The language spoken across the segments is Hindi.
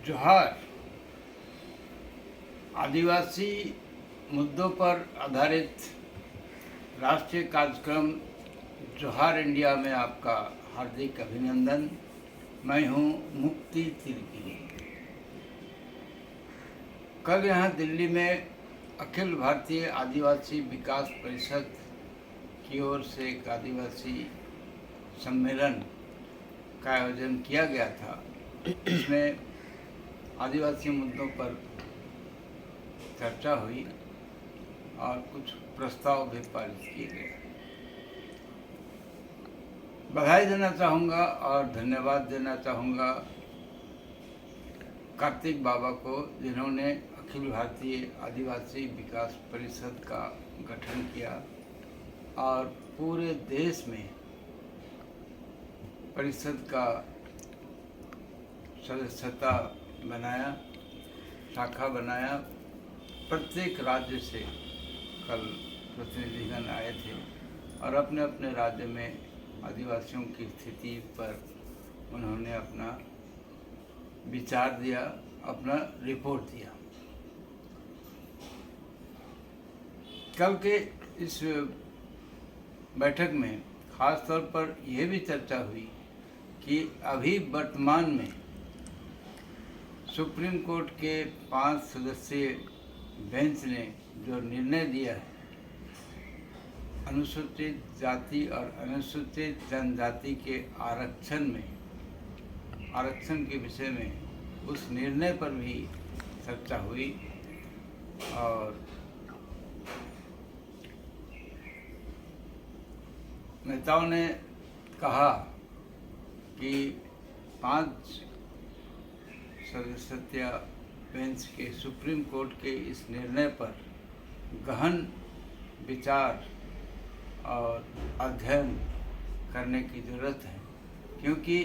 जोहार। आदिवासी मुद्दों पर आधारित राष्ट्रीय कार्यक्रम जोहार इंडिया में आपका हार्दिक अभिनंदन। मैं हूं मुक्ति तिर्की। कल यहाँ दिल्ली में अखिल भारतीय आदिवासी विकास परिषद की ओर से एक आदिवासी सम्मेलन का आयोजन किया गया था। इसमें आदिवासी मुद्दों पर चर्चा हुई और कुछ प्रस्ताव भी पारित किए गए। बधाई देना चाहूँगा और धन्यवाद देना चाहूँगा कार्तिक बाबा को, जिन्होंने अखिल भारतीय आदिवासी विकास परिषद का गठन किया और पूरे देश में परिषद का सदस्यता बनाया, शाखा बनाया। प्रत्येक राज्य से कल प्रतिनिधिगण आए थे और अपने अपने राज्य में आदिवासियों की स्थिति पर उन्होंने अपना विचार दिया, अपना रिपोर्ट दिया। कल के इस बैठक में खास तौर पर यह भी चर्चा हुई कि अभी वर्तमान में सुप्रीम कोर्ट के 5 सदस्यीय बेंच ने जो निर्णय दिया है, अनुसूचित जाति और अनुसूचित जनजाति के आरक्षण के विषय में, उस निर्णय पर भी चर्चा हुई और नेताओं ने कहा कि 5 सदस्यीय बेंच के सुप्रीम कोर्ट के इस निर्णय पर गहन विचार और अध्ययन करने की ज़रूरत है, क्योंकि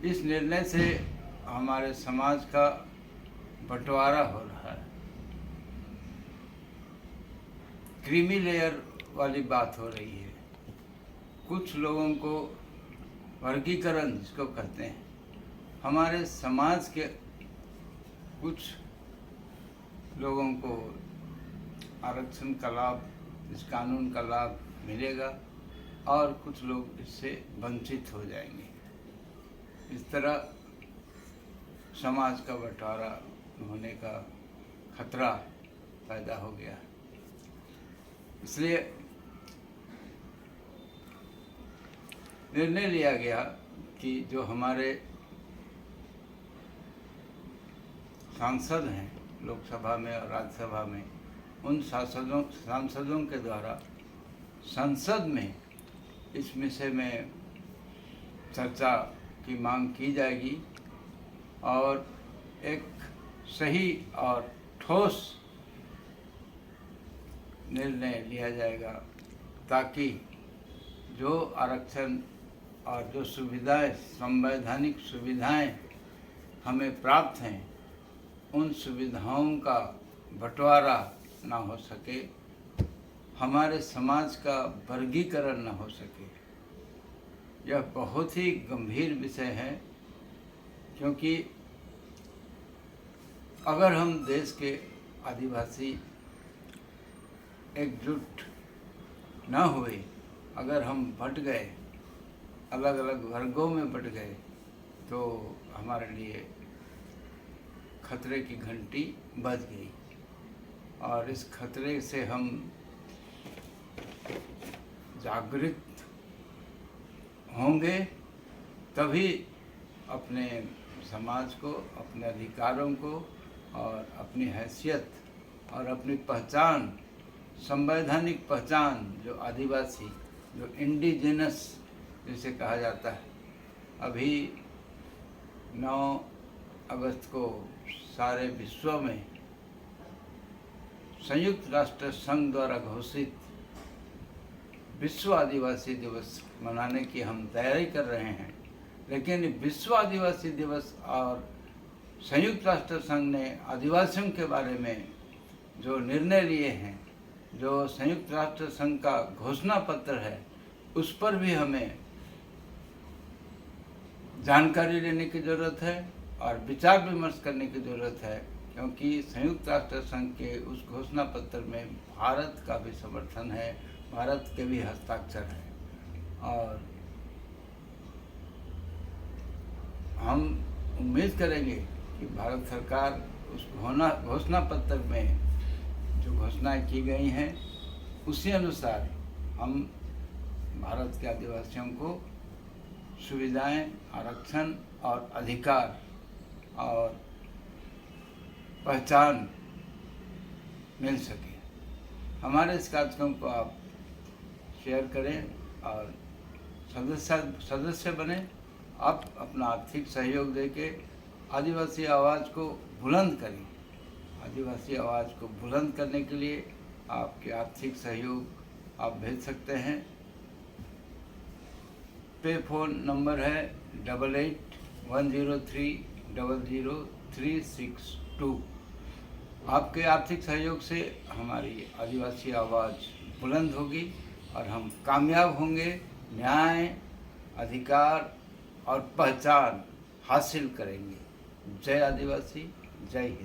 इस निर्णय से हमारे समाज का बंटवारा हो रहा है। क्रीमी लेयर वाली बात हो रही है। कुछ लोगों को वर्गीकरण जिसको कहते हैं, हमारे समाज के कुछ लोगों को आरक्षण का लाभ, इस कानून का लाभ मिलेगा और कुछ लोग इससे वंचित हो जाएंगे। इस तरह समाज का बंटवारा होने का खतरा पैदा हो गया। इसलिए निर्णय लिया गया कि जो हमारे सांसद हैं लोकसभा में और राज्यसभा में, उन सांसदों के द्वारा संसद में इस विषय में चर्चा की मांग की जाएगी और एक सही और ठोस निर्णय लिया जाएगा, ताकि जो आरक्षण और जो सुविधाएं, संवैधानिक सुविधाएं हमें प्राप्त हैं, उन सुविधाओं का बंटवारा ना हो सके, हमारे समाज का वर्गीकरण ना हो सके। यह बहुत ही गंभीर विषय है, क्योंकि अगर हम देश के आदिवासी एकजुट न हुए, अगर हम बट गए, अलग अलग वर्गों में बट गए, तो हमारे लिए खतरे की घंटी बज गई और इस खतरे से हम जागृत होंगे, तभी अपने समाज को, अपने अधिकारों को और अपनी हैसियत और अपनी पहचान, संवैधानिक पहचान, जो आदिवासी, जो इंडिजिनस जिसे कहा जाता है, अभी 9 अगस्त को सारे विश्व में संयुक्त राष्ट्र संघ द्वारा घोषित विश्व आदिवासी दिवस मनाने की हम तैयारी कर रहे हैं। लेकिन विश्व आदिवासी दिवस और संयुक्त राष्ट्र संघ ने आदिवासियों के बारे में जो निर्णय लिए हैं, जो संयुक्त राष्ट्र संघ का घोषणा पत्र है, उस पर भी हमें जानकारी लेने की ज़रूरत है और विचार विमर्श करने की ज़रूरत है, क्योंकि संयुक्त राष्ट्र संघ के उस घोषणा पत्र में भारत का भी समर्थन है, भारत के भी हस्ताक्षर है। और हम उम्मीद करेंगे कि भारत सरकार उस घोषणा पत्र में जो घोषणाएं की गई हैं उसी अनुसार हम भारत के आदिवासियों को सुविधाएं, आरक्षण और अधिकार और पहचान मिल सके। हमारे इस कार्यक्रम को आप शेयर करें और सदस्य बने। आप अपना आर्थिक सहयोग देके आदिवासी आवाज़ को बुलंद करें। आदिवासी आवाज़ को बुलंद करने के लिए आपके आर्थिक सहयोग आप भेज सकते हैं। पे फ़ोन नंबर है 8810300362। आपके आर्थिक सहयोग से हमारी आदिवासी आवाज़ बुलंद होगी और हम कामयाब होंगे, न्याय, अधिकार और पहचान हासिल करेंगे। जय आदिवासी, जय हिंद।